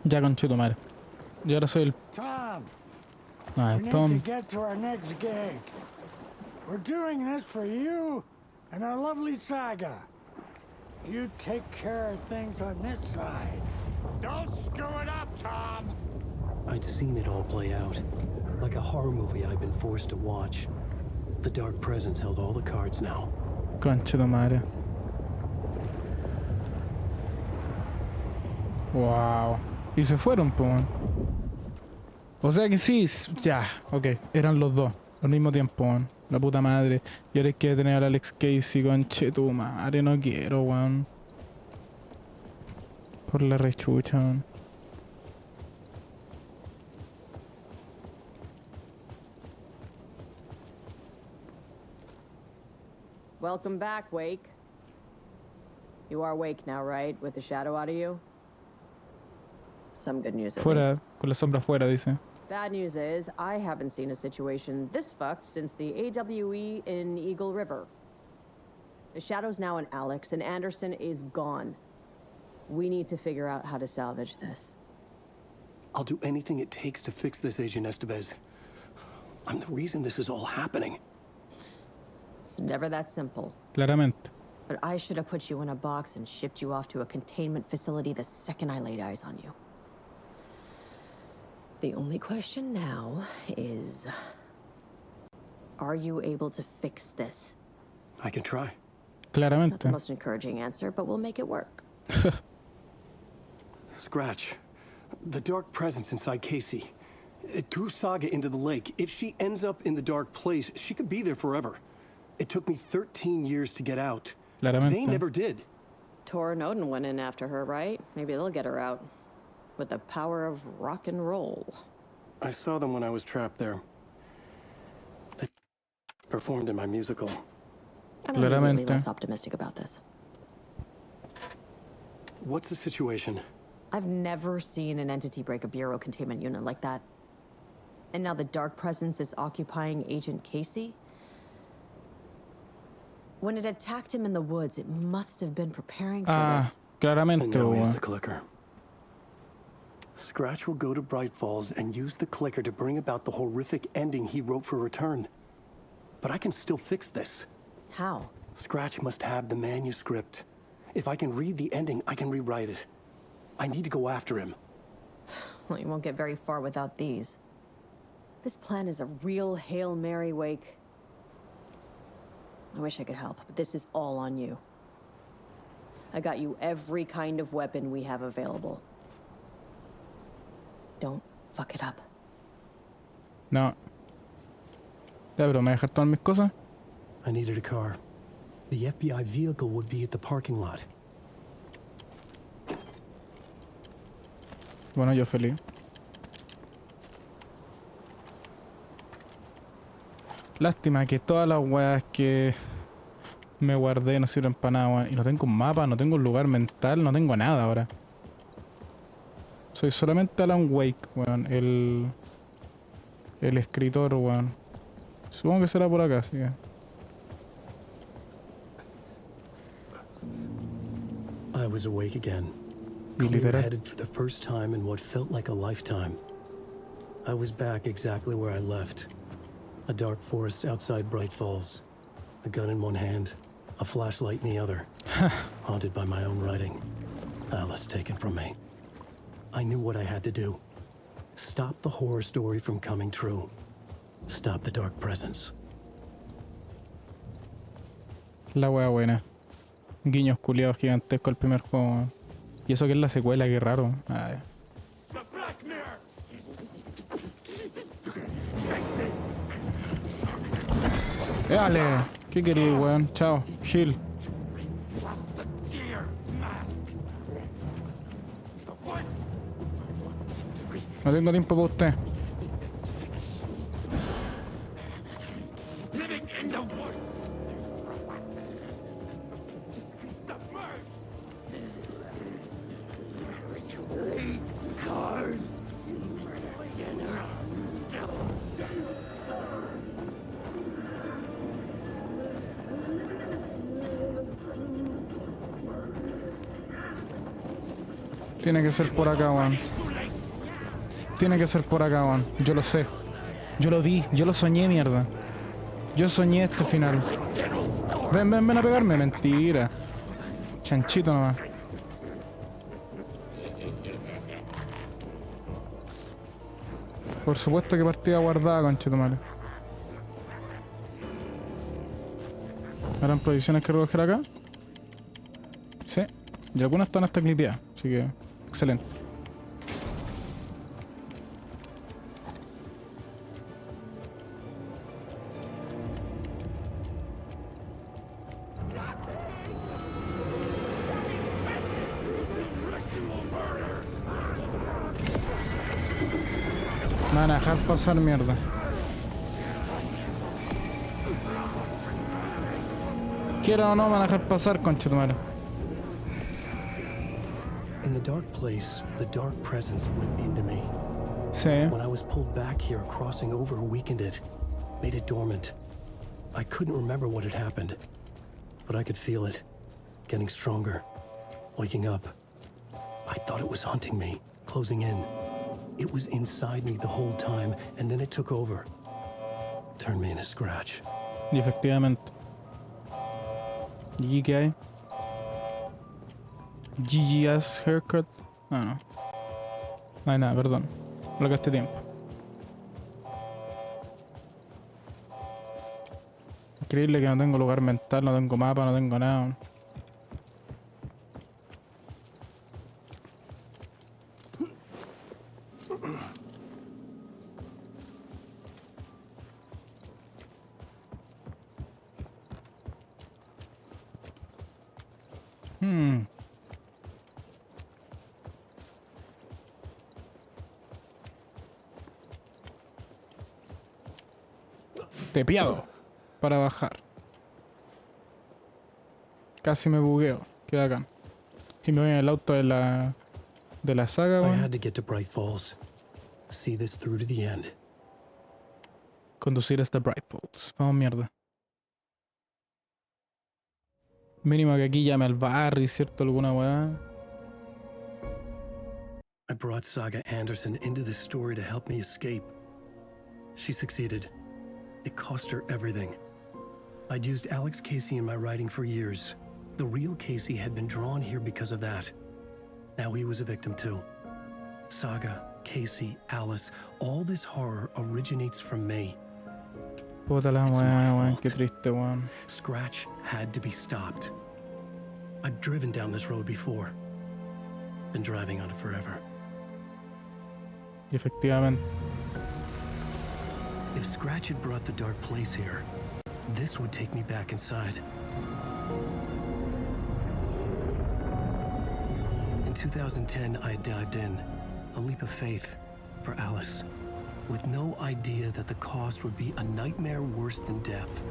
Ya conchito madre. Yo ahora soy el... Tom, Ah, we need Tom. to get to our next gig. We're doing this for you and our lovely saga. You take care of things on this side. Don't screw it up, Tom! I'd seen it all play out. Like a horror movie I'd been forced to watch. The Dark Presence held all the cards now. Conchito madre. Wow. Y se fueron, po. O sea que sí, ya, ok. Eran los dos, al mismo tiempo, weón. La puta madre. Y ahora hay que tener al Alex Casey, conche tu madre. No quiero, weón. Por la rechucha, weón. Welcome back, Wake. You are Wake now, right? With the shadow out of you? Some good news at least. Fuera, con la sombra fuera, dice. Bad news is, I haven't seen a situation this fucked since the AWE in Eagle River. The shadow's now in Alex, and Anderson is gone. We need to figure out how to salvage this. I'll do anything it takes to fix this, Agent Estevez. I'm the reason this is all happening. It's never that simple. Claramente. But I should have put you in a box and shipped you off to a containment facility the second I laid eyes on you. The only question now is, are you able to fix this? I can try. Not Claramente. the most encouraging answer, but we'll make it work. Scratch. The Dark Presence inside Casey. It threw Saga into the lake. If she ends up in the dark place, she could be there forever. It took me 13 years to get out. Claramente. Zane never did. Tor and Odin went in after her, right? Maybe they'll get her out. With the power of rock and roll. I saw them when I was trapped there. They performed in my musical. I'm immediately Claramente. less optimistic about this. What's the situation? I've never seen an entity break a bureau containment unit like that. And now the Dark Presence is occupying Agent Casey? When it attacked him in the woods, it must have been preparing for Ah, this. claramente, And now he has weón. the clicker. Scratch will go to Bright Falls and use the clicker to bring about the horrific ending he wrote for Return. But I can still fix this. How? Scratch must have the manuscript. If I can read the ending, I can rewrite it. I need to go after him. Well, you won't get very far without these. This plan is a real Hail Mary, Wake. I wish I could help, but this is all on you. I got you every kind of weapon we have available. Don't fuck it up. No. Ya, pero ¿me dejar todas mis cosas? I needed a car. The FBI vehicle would be at the parking lot. Bueno, yo feliz. Lástima que todas las weas que me guardé no sirven para nada, weón. Y no tengo un mapa, no tengo un lugar mental, no tengo nada ahora. Soy solamente Alan Wake, weón. El escritor, weón. Supongo que será por acá, así que... I was awake again. Y literal. Clear-headed for the first time in what felt like a lifetime. I was back exactly where I left. A dark forest outside Bright Falls. A gun in one hand, a flashlight in the other. Haunted by my own writing. Alice taken from me. I knew what I had to do. Stop the horror story from coming true. Stop the Dark Presence. La wea buena. Guiños culiados gigantescos al primer juego, weón. Y eso que es la secuela, qué raro. Ay. Dale, ¿qué queréis, weón? Chao, Gil. No tengo tiempo para usted. Tiene que ser por acá, weón. Tiene que ser por acá, weón. Yo lo sé. Yo lo vi. Yo lo soñé, mierda. Yo soñé este final. Ven a pegarme. Mentira. Chanchito nomás. Por supuesto que partida guardada, conchetumare. ¿Habrán provisiones que recoger acá? Sí. Y algunas están hasta clipeadas, así que... excelente. Me van a dejar pasar, mierda. Quiero o no, me van a dejar pasar, conchetumare. In the dark place, the dark presence went into me. Sí. When I was pulled back here, crossing over weakened it, made it dormant. I couldn't remember what had happened, but I could feel it, getting stronger, waking up. I thought it was hunting me, closing in. It was inside me the whole time, and then it took over. Turned me into scratch. Y efectivamente. ¿Y qué hay? GG's haircut. Ah, no. No hay nada, perdón. Lo que este tiempo. Increíble que no tengo lugar mental, no tengo mapa, no tengo nada. Tepeado para bajar. Casi me bugueo. Queda acá. Y me voy en el auto de la saga, I weón. had to get to Bright Falls. See this through to the end. Conducir hasta Bright Falls. Vamos, mierda. Mínimo que aquí llame al barrio, ¿cierto? Alguna weá. I brought Saga Anderson into this story to help me escape. She succeeded. It cost her everything. I'd used Alex Casey in my writing for years. The real Casey had been drawn here because of that. Now he was a victim too. Saga, Casey, Alice, all this horror originates from me. Puta la It's my weá, weón. fault. Qué triste, weón. Scratch had to be stopped. I've driven down this road before. Been driving on it forever. Y efectivamente. If Scratch had brought the dark place here, this would take me back inside. In 2010, I had dived in, a leap of faith for Alice, with no idea that the cost would be a nightmare worse than death.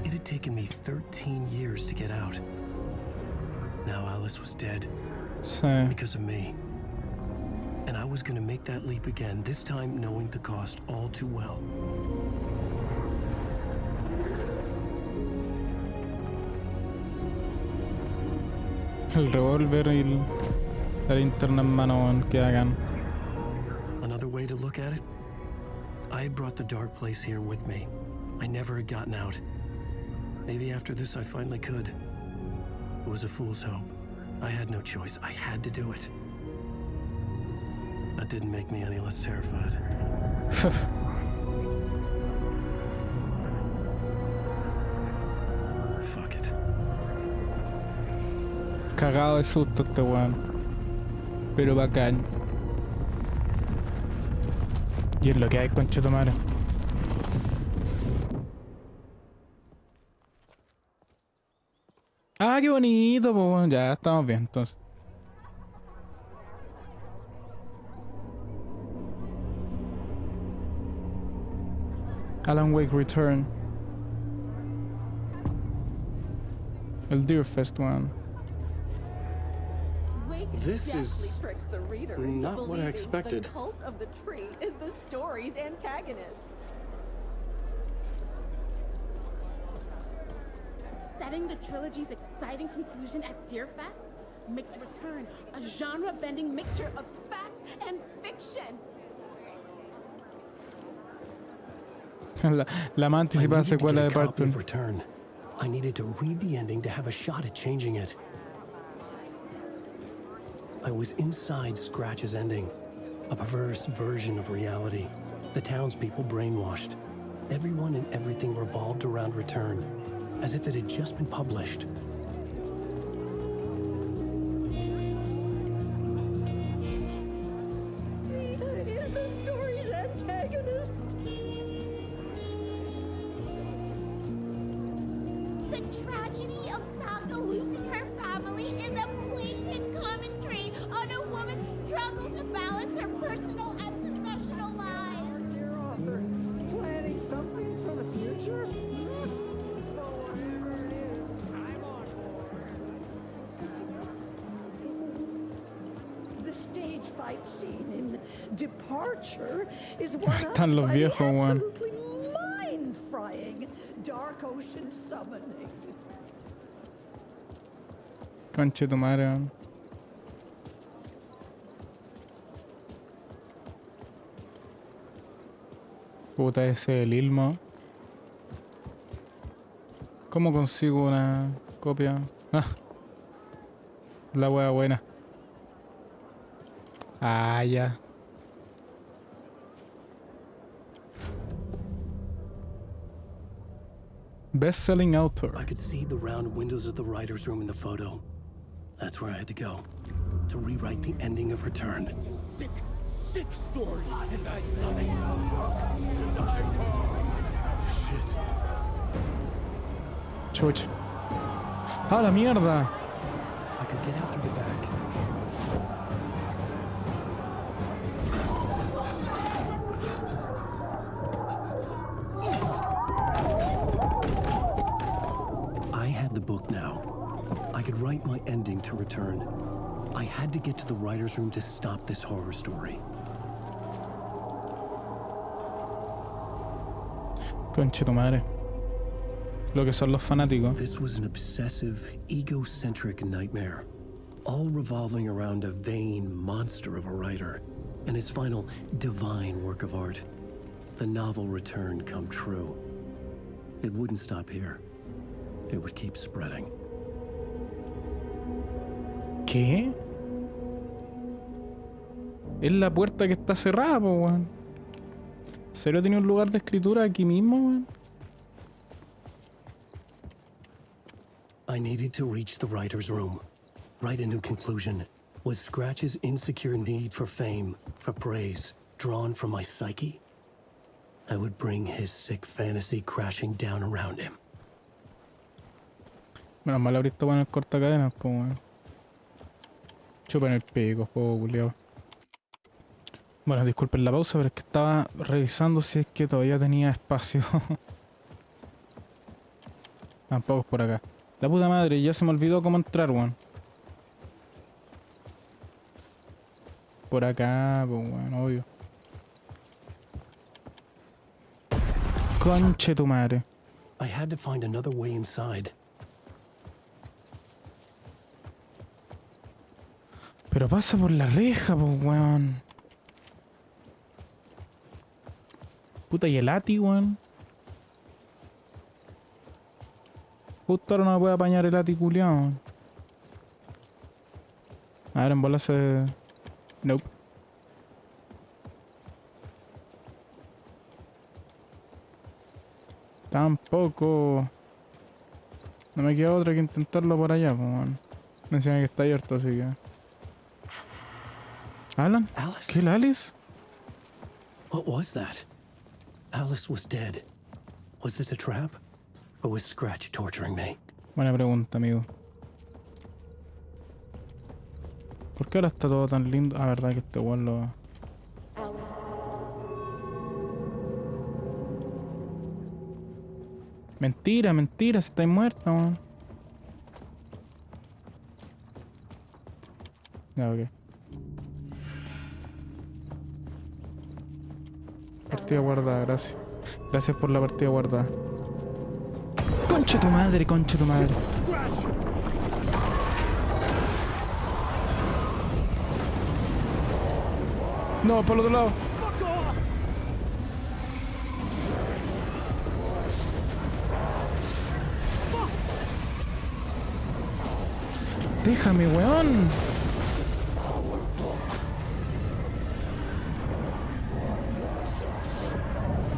It had taken me 13 years to get out. Now Alice was dead Sí. because of me. And I was gonna make that leap again, this time knowing the cost all too well. El revólver y la linterna en mano, weón. Que hagan. Another way to look at it? I had brought the dark place here with me. I never had gotten out. Maybe after this I finally could. It was a fool's hope. I had no choice. I had to do it. That didn't make me any less terrified. Fuck it. Cagado de susto este weón. Pero bacán. Y es lo que hay, conchetumare. Ah, qué bonito, pues bueno, ya estamos bien, entonces. Alan Wake Return. El Deerfest one. Wake This deftly is tricks the reader not into what I believing expected. The cult of the tree is the story's antagonist. Setting the trilogy's exciting conclusion at Deerfest makes Return a genre-bending mixture of fact and fiction. La más I anticipada needed to secuela get de a copy Parte. of Return. I needed to read the ending to have a shot at changing it. I was inside Scratch's ending, a perverse version of reality. The townspeople brainwashed. Everyone and everything revolved around Return, as if it had just been published. VIDA is the story's antagonist. The tragedy of Saga losing her family is a blatant commentary on a woman's struggle to balance her personal and professional lives. Dear author, planning something for the future? Well, whatever it is, I'm on board. The stage fight scene in Departure is one Están los viejos, weón. absolutely mind-frying dark ocean summoning. Conche tu madre, weón. Puta, ese el Ilmo. ¿Cómo consigo una copia? Ah, la wea buena. Ah, ya. Best-selling author. I could see the round windows of the writer's room in the photo. That's where I had to go, to rewrite the ending of Return. Sick, sick story, and I love it. To die for. Shit. Chuch. ¡Ah, la mierda! I could get out through the back. I had the book now. I could write my ending to Return. I had to get to the writer's room to stop this horror story. Conche tu madre. Lo que son los fanáticos. This was an obsessive, egocentric nightmare, all revolving around a vain monster of a writer and his final divine work of art, the novel Return come true. It wouldn't stop here. It would keep spreading. ¿Qué? Es la puerta que está cerrada, po, weón. ¿Serio tenía un lugar de escritura aquí mismo, weón? I needed to reach the writer's room, write a new conclusion. Was Scratch's insecure need for fame, for praise, drawn from my psyche? I would bring his sick fantasy crashing down around him. Menos mal abriste con el cortacadenas, po, weón. Chupen el pico, juego culiao. Bueno, disculpen la pausa, pero es que estaba revisando si es que todavía tenía espacio. Tampoco es por acá. La puta madre, ya se me olvidó cómo entrar, weón. Por acá, pues weón, obvio. Conche tu madre. I had to find another way inside. Pero pasa por la reja, pues weón. Puta, y el Ati, weón. Justo ahora no me puede apañar el Ati culiao. A ver, en bola se... Nope. Tampoco. No me queda otra que intentarlo por allá, pues, weón. Me enseñan que está abierto, así que... ¿Alan? Alice? ¿Qué, el Alice? What was that? Alice was dead. Was this a trap? Or was Scratch torturing me? Buena pregunta, amigo. ¿Por qué ahora está todo tan lindo? Ah, verdad que este weón lo... Mentira, mentira, si estáis muerta, weón. Ya, ok. Partida guardada, gracias. Gracias por la partida guardada. ¡Concha tu madre, concha tu madre! Scratch! No, por el otro lado. Fuck off! Déjame, weón.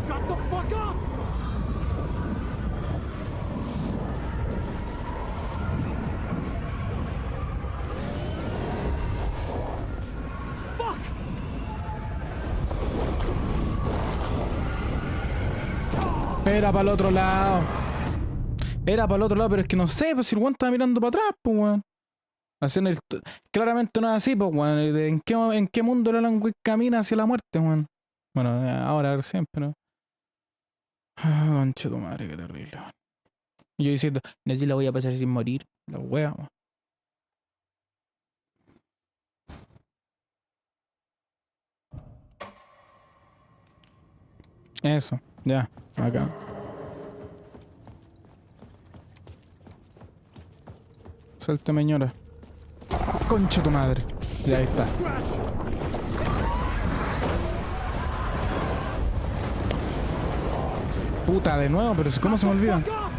Shut the fuck up! Fuck! Era para el otro lado. Era para el otro lado, pero es que no sé, pues si el weón estaba mirando para atrás, pues weón. Haciendo el claramente no es así, pues weón. En qué mundo el Alan Wake camina hacia la muerte, weón? Bueno, ahora siempre, ¿no? Ah, concha tu madre, qué terrible, weón. Y yo diciendo, no sé si la voy a pasar sin morir. La wea, weón. Eso, ya, acá. Suéltame, señora. Concha tu madre. Ya ahí está. Puta, de nuevo, pero ¿cómo se me olvida? Fuck off!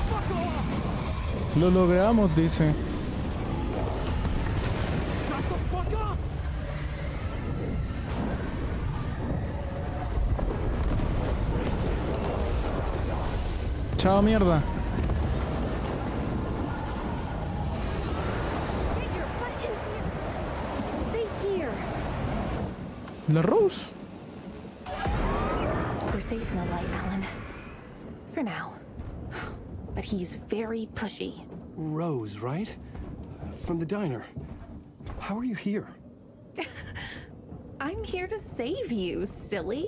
Fuck off! Lo logramos, dice. Shut the fuck up! Chao, mierda. Get your butt in here. Safe here. La Rose. We're safe in the light, Alan. For now. But he's very pushy. Rose, right? From the diner. How are you here? I'm here to save you, silly.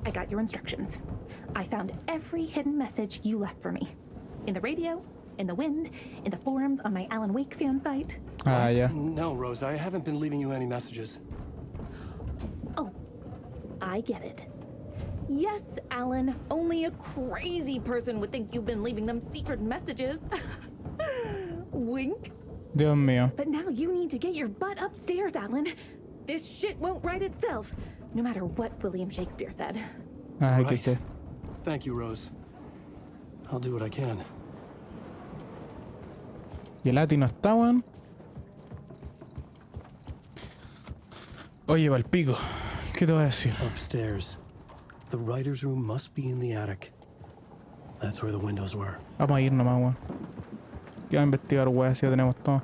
I got your instructions. I found every hidden message you left for me. In the radio, in the wind, in the forums on my Alan Wake fan site. Ah, ya. No, Rose, I haven't been leaving you any messages. Oh, I get it. Yes, Alan, only a crazy person would think you've been leaving them secret messages. Wink. Dios mío. But now you need to get your butt upstairs, Alan. This shit won't right itself, no matter what William Shakespeare said. Ay, Right. qué. Thank you, Rose. I'll do what I can. ¿Y el Ati no está, weón? Oye, Valpico, ¿qué te voy a decir? Upstairs. The writer's room must be in the attic. That's where the windows were. Vamos a ir nomás, weón. Que va a investigar, weón, si ya tenemos todo.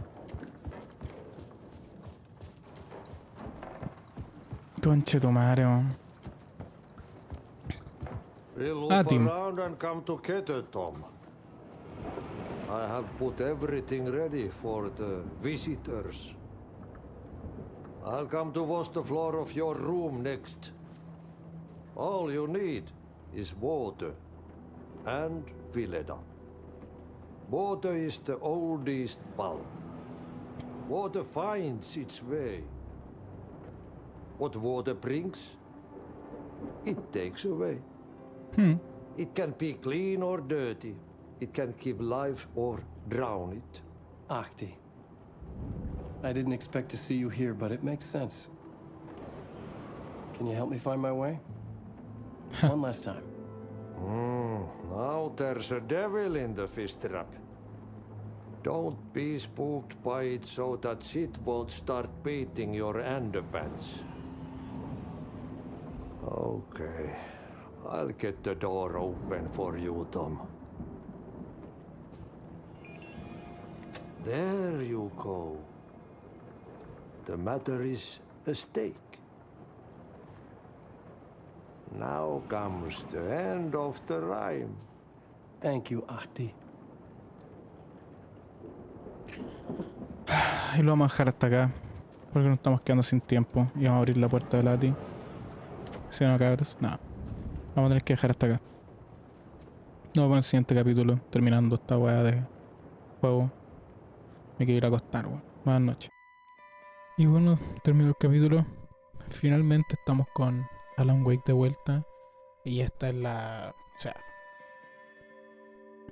Conche tu madre, weón. We'll Ah, loop Tim. around and come together, Tom. I have put everything ready for the visitors. I'll come to wash the floor of your room next. All you need is water and VIDA. Water is the oldest bulb. Water finds its way. What water brings, it takes away. It can be clean or dirty. It can give life or drown it. Ahti. I didn't expect to see you here, but it makes sense. Can you help me find my way? One last time. Now there's a devil in the fish trap. Don't be spooked by it so that shit won't start beating your underpants. Okay. I'll get the door open for you, Tom. There you go. The matter is a stake. Now comes the end of the rhyme. Thank you, Ahti. Y lo vamos a dejar hasta acá. Porque nos estamos quedando sin tiempo. Y vamos a abrir la puerta del Ati. ¿Sí o no, cabros? No. Vamos a tener que dejar hasta acá. Nos vemos en el siguiente capítulo. Terminando esta weá de juego. Me quiero ir a acostar, weón. Buenas noches. Y bueno, terminó el capítulo. Finalmente estamos con Alan Wake de vuelta. Y esta es la... O sea...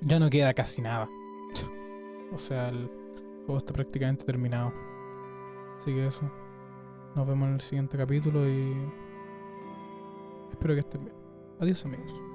Ya no queda casi nada. O sea, El juego está prácticamente terminado. Así que eso. Nos vemos en el siguiente capítulo y espero que estén bien. Adiós, amigos.